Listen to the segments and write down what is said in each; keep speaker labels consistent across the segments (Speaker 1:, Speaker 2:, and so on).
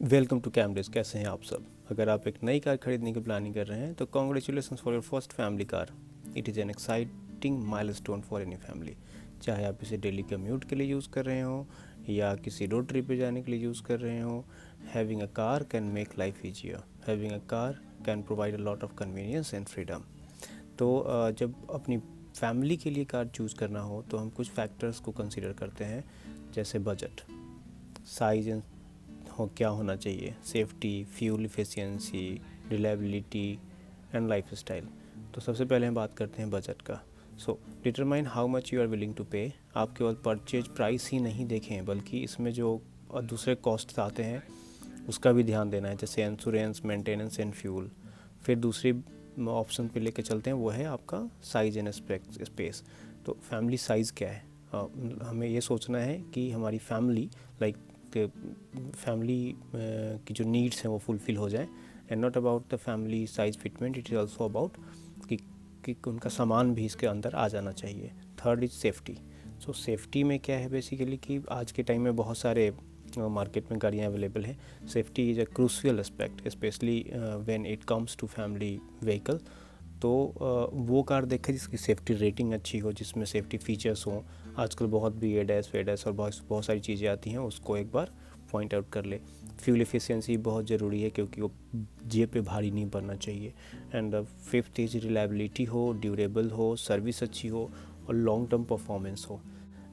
Speaker 1: Welcome to कैमरेज। कैसे हैं आप सब? अगर आप एक नई कार खरीदने की प्लानिंग कर रहे हैं तो congratulations for your first family car. It is an exciting milestone for any family. चाहे आप इसे डेली कम्यूट के लिए यूज़ कर रहे हो या किसी रोड ट्रिप पे जाने के लिए यूज़ कर रहे हो, having a car can make life easier. Having a car can provide a lot of convenience and freedom. तो जब अपनी फैमिली के लिए कार चूज़ करना हो तो हम कुछ फैक्टर्स को कंसिडर करते हैं, जैसे बजट, साइज एंड क्या होना चाहिए, safety, fuel efficiency, reliability and lifestyle. तो सबसे पहले हम बात करते हैं बजट का। So determine how much you are willing to pay. आप केवल परचेज प्राइस ही नहीं देखें बल्कि इसमें जो दूसरे कॉस्ट आते हैं उसका भी ध्यान देना है, जैसे इंश्योरेंस, मेंटेनेंस एंड फ्यूल। फिर दूसरी ऑप्शन पे लेके चलते हैं, वो है आपका साइज एंड स्पेस। तो फैमिली साइज़ क्या है? हमें ये सोचना है कि हमारी फैमिली फैमिली की जो नीड्स हैं वो फुलफ़िल हो जाए, and not about the family size fitment, it is also about कि उनका सामान भी इसके अंदर आ जाना चाहिए। Third is safety. So safety में क्या है बेसिकली कि आज के टाइम में बहुत सारे मार्केट में गाड़ियाँ अवेलेबल हैं। Safety is a crucial aspect, especially when it comes to family vehicle. तो वो कार देखें जिसकी सेफ्टी रेटिंग अच्छी हो, जिसमें सेफ्टी फ़ीचर्स हों। आजकल बहुत भी एडैस वेडैस और बहुत सारी चीज़ें आती हैं, उसको एक बार पॉइंट आउट कर ले। फ्यूल एफिशिएंसी बहुत ज़रूरी है क्योंकि वो जेब पे भारी नहीं पड़ना चाहिए। एंड फिफ्थ इज रिलायबिलिटी हो, ड्यूरेबल हो, सर्विस अच्छी हो और लॉन्ग टर्म परफॉर्मेंस हो।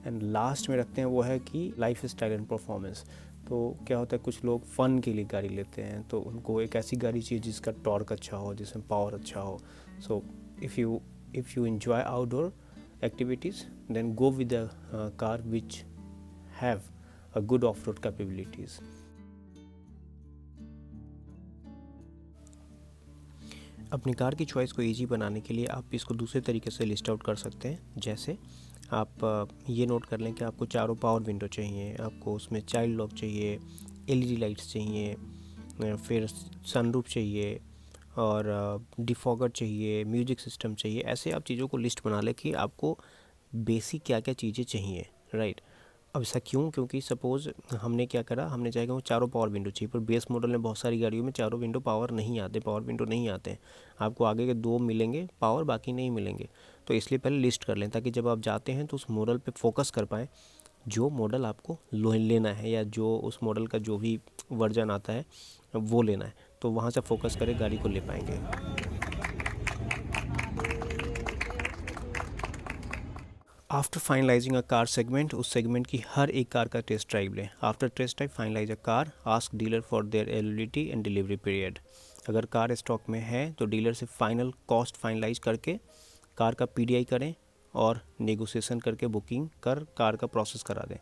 Speaker 1: एंड लास्ट में रखते हैं वो है कि लाइफ स्टाइल एंड परफॉर्मेंस। तो क्या होता है, कुछ लोग फ़न के लिए गाड़ी लेते हैं तो उनको एक ऐसी गाड़ी चाहिए जिसका टॉर्क अच्छा हो, जिसमें पावर अच्छा हो। So if you enjoy outdoor activities, then go with a car which have a good off-road capabilities. अपनी कार की चॉइस को इजी बनाने के लिए आप इसको दूसरे तरीके से लिस्ट आउट कर सकते हैं। जैसे आप ये नोट कर लें कि आपको चारों पावर विंडो चाहिए, आपको उसमें चाइल्ड लॉक चाहिए, एलईडी लाइट्स चाहिए, फिर सनरूफ चाहिए और डिफॉगर चाहिए, म्यूजिक सिस्टम चाहिए। ऐसे आप चीज़ों को लिस्ट बना लें कि आपको बेसिक क्या क्या चीज़ें चाहिए, राइट। अब ऐसा क्यों? क्योंकि सपोज़ हमने क्या करा, हमने चाहेगा वो चारों पावर विंडो चाहिए, पर बेस मॉडल में बहुत सारी गाड़ियों में चारों विंडो पावर नहीं आते, पावर विंडो नहीं आते हैं। आपको आगे के दो मिलेंगे पावर, बाकी नहीं मिलेंगे। तो इसलिए पहले लिस्ट कर लें ताकि जब आप जाते हैं तो उस मॉडल पे फोकस कर पाएँ जो मॉडल आपको लेना है, या जो उस मॉडल का जो भी वर्जन आता है वो लेना है, तो वहाँ से फोकस करें, गाड़ी को ले पाएंगे। After finalizing a car segment, उस सेगमेंट की हर एक कार का टेस्ट ड्राइव लें। After test drive finalize a car, ask dealer for their availability and delivery period. अगर कार स्टॉक में है तो डीलर से फाइनल कॉस्ट फाइनलाइज करके कार का पीडीआई करें और नेगोशिएशन करके बुकिंग कर कार का प्रोसेस करा दें।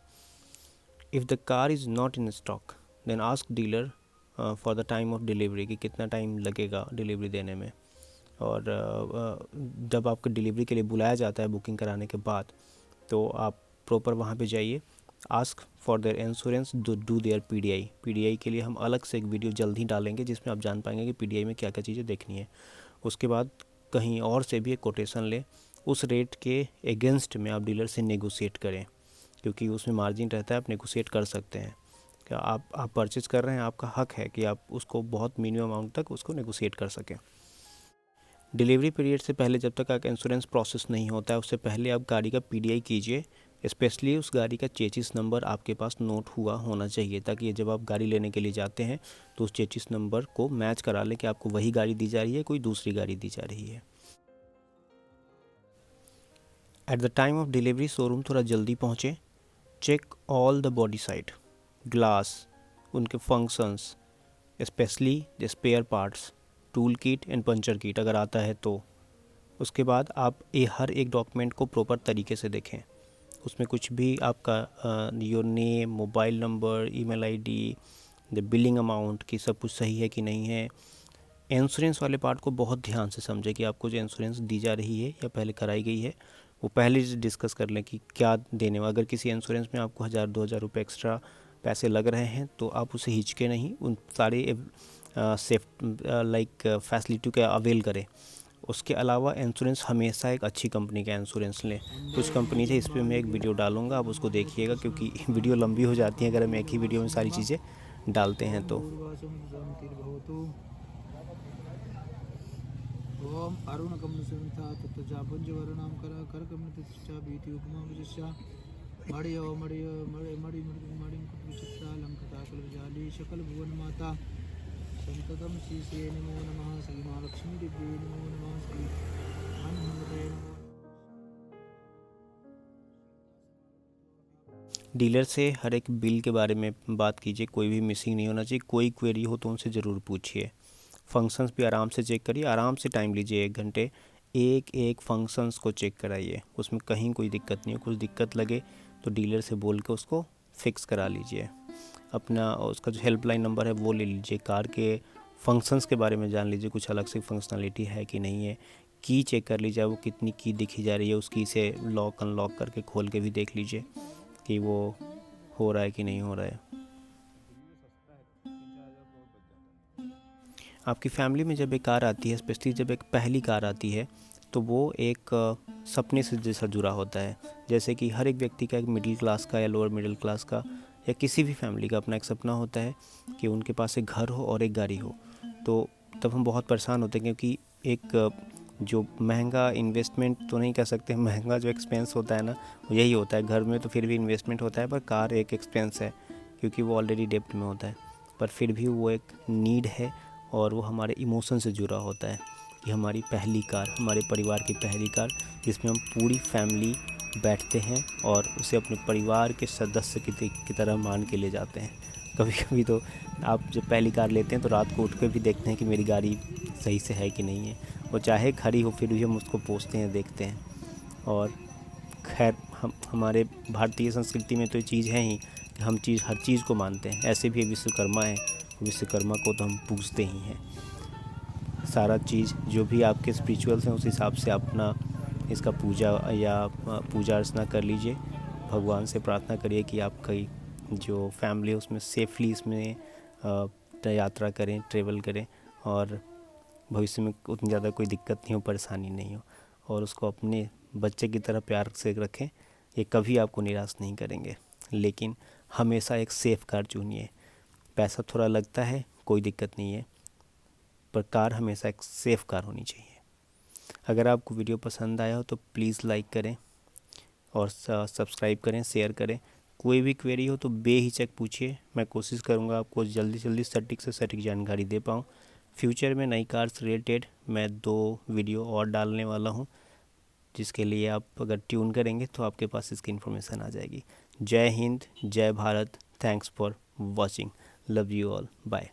Speaker 1: If the car is not in stock then ask dealer for the time of delivery, कि कितना टाइम लगेगा डिलीवरी देने में। और जब आपको डिलीवरी के लिए बुलाया जाता है बुकिंग कराने के बाद, तो आप प्रॉपर वहाँ पे जाइए, ask for their insurance, do their PDI के लिए हम अलग से एक वीडियो जल्द ही डालेंगे जिसमें आप जान पाएंगे कि पीडीआई में क्या क्या चीज़ें देखनी है। उसके बाद कहीं और से भी एक कोटेशन लें, उस रेट के अगेंस्ट में आप डीलर से नेगोशिएट करें, क्योंकि उसमें मार्जिन रहता है, आप नेगोशिएट कर सकते हैं। क्या आप परचेज़ कर रहे हैं, आपका हक है कि आप उसको बहुत मिनिमम अमाउंट तक उसको नेगोशिएट कर सकें। डिलीवरी पीरियड से पहले, जब तक आपका इंश्योरेंस प्रोसेस नहीं होता है, उससे पहले आप गाड़ी का पीडीआई कीजिए। स्पेशली उस गाड़ी का चेसिस नंबर आपके पास नोट हुआ होना चाहिए, ताकि जब आप गाड़ी लेने के लिए जाते हैं तो उस चेसिस नंबर को मैच करा लें कि आपको वही गाड़ी दी जा रही है, कोई दूसरी गाड़ी दी जा रही है। At the time of delivery showroom थोड़ा जल्दी पहुँचे। Check all the body side, glass, उनके functions, specially the spare parts, tool kit and puncture kit अगर आता है तो। उसके बाद आप हर एक डॉक्यूमेंट को प्रॉपर तरीके से देखें। उसमें कुछ भी आपका your name, mobile number, email ID, the billing amount की सब कुछ सही है कि नहीं है। इंश्योरेंस वाले पार्ट को बहुत ध्यान से समझें कि आपको जो इंश्योरेंस दी जा रही है या पहले कराई गई है वो पहले से डिस्कस कर लें कि क्या देने वाला। अगर किसी इंश्योरेंस में आपको 1000-2000 रुपये एक्स्ट्रा पैसे लग रहे हैं तो आप उसे हिचके नहीं, उन सारे सेफ लाइक फैसिलिटी का अवेल करें। उसके अलावा इंश्योरेंस हमेशा एक अच्छी कंपनी का इंश्योरेंस लें। कुछ कंपनी है, इस पर मैं एक वीडियो डालूंगा, आप उसको देखिएगा, क्योंकि वीडियो लंबी हो जाती है अगर हम एक ही वीडियो में सारी चीज़ें डालते हैं तो।
Speaker 2: ओम अरुणकम संथा तत्जा पंचवर्णाम करा करकम तत्चा बीति उपमा विजस्या मड़ियो मड़ियो मड़ि मड़ि मड़ि विचित्रा लंकता कलजाली शकल भुवन माता संततम श्री नमो नमः श्री महालक्ष्मी दिव्ये नमो नमः श्री हनुमते नमो।
Speaker 1: डीलर से हर एक बिल के बारे में बात कीजिए, कोई भी मिसिंग नहीं होना चाहिए। कोई क्वेरी हो तो उनसे ज़रूर पूछिए। फंक्शंस भी आराम से चेक करिए, आराम से टाइम लीजिए 1 घंटे, एक एक फंक्शंस को चेक कराइए, उसमें कहीं कोई दिक्कत नहीं हो। कुछ दिक्कत लगे तो डीलर से बोल के उसको फिक्स करा लीजिए। अपना उसका जो हेल्पलाइन नंबर है वो ले लीजिए। कार के फंक्शंस के बारे में जान लीजिए, कुछ अलग से फंक्शनलिटी है कि नहीं है। की चेक कर लीजिए, वो कितनी की दिखी जा रही है, उस की से लॉक अनलॉक करके खोल के भी देख लीजिए कि वो हो रहा है कि नहीं हो रहा है। आपकी फैमिली में जब एक कार आती है, स्पेशली जब एक पहली कार आती है, तो वो एक सपने से जैसा जुड़ा होता है। जैसे कि हर एक व्यक्ति का, एक मिडिल क्लास का या लोअर मिडिल क्लास का या किसी भी फैमिली का अपना एक सपना होता है कि उनके पास एक घर हो और एक गाड़ी हो। तो तब हम बहुत परेशान होते हैं, क्योंकि एक जो महंगा इन्वेस्टमेंट तो नहीं कह सकते, महंगा जो एक्सपेंस होता है ना, वो यही होता है। घर में तो फिर भी इन्वेस्टमेंट होता है, पर कार एक एक्सपेंस है, क्योंकि वो ऑलरेडी डेब्ट में होता है। पर फिर भी वो एक नीड है और वो हमारे इमोशन से जुड़ा होता है कि हमारी पहली कार, हमारे परिवार की पहली कार, जिसमें हम पूरी फैमिली बैठते हैं और उसे अपने परिवार के सदस्य की तरह मान के ले जाते हैं। कभी कभी तो आप जब पहली कार लेते हैं तो रात को उठ कर भी देखते हैं कि मेरी गाड़ी सही से है कि नहीं है। वो चाहे खड़ी हो फिर भी हम उसको पोंछते हैं, देखते हैं। और खैर, हम हमारे भारतीय संस्कृति में तो ये चीज़ है ही कि हम हर चीज़ को मानते हैं। ऐसे भी विश्वकर्मा है, विश्वकर्मा को तो हम पूजते ही हैं। सारा चीज़ जो भी आपके स्पिरिचुअल्स हैं उस हिसाब से अपना इसका पूजा या पूजा अर्चना कर लीजिए। भगवान से प्रार्थना करिए कि आपकी जो फैमिली है उसमें सेफली इसमें यात्रा करें, ट्रेवल करें, और भविष्य में उतनी ज़्यादा कोई दिक्कत नहीं हो, परेशानी नहीं हो, और उसको अपने बच्चे की तरह प्यार से रखें। ये कभी आपको निराश नहीं करेंगे। लेकिन हमेशा एक सेफ़ कार चुनिए। पैसा थोड़ा लगता है, कोई दिक्कत नहीं है, पर कार हमेशा एक सेफ़ कार होनी चाहिए। अगर आपको वीडियो पसंद आया हो तो प्लीज़ लाइक करें और सब्सक्राइब करें, शेयर करें। कोई भी क्वेरी हो तो बेहिचक पूछिए, मैं कोशिश करूँगा आपको जल्दी से जल्दी सटीक से सटीक जानकारी दे पाऊँ। फ्यूचर में नई कार से रिलेटेड मैं 2 वीडियो और डालने वाला हूँ, जिसके लिए आप अगर ट्यून करेंगे तो आपके पास इसकी इन्फॉर्मेशन आ जाएगी। जय हिंद, जय Bharat, thanks for watching, love you all, bye.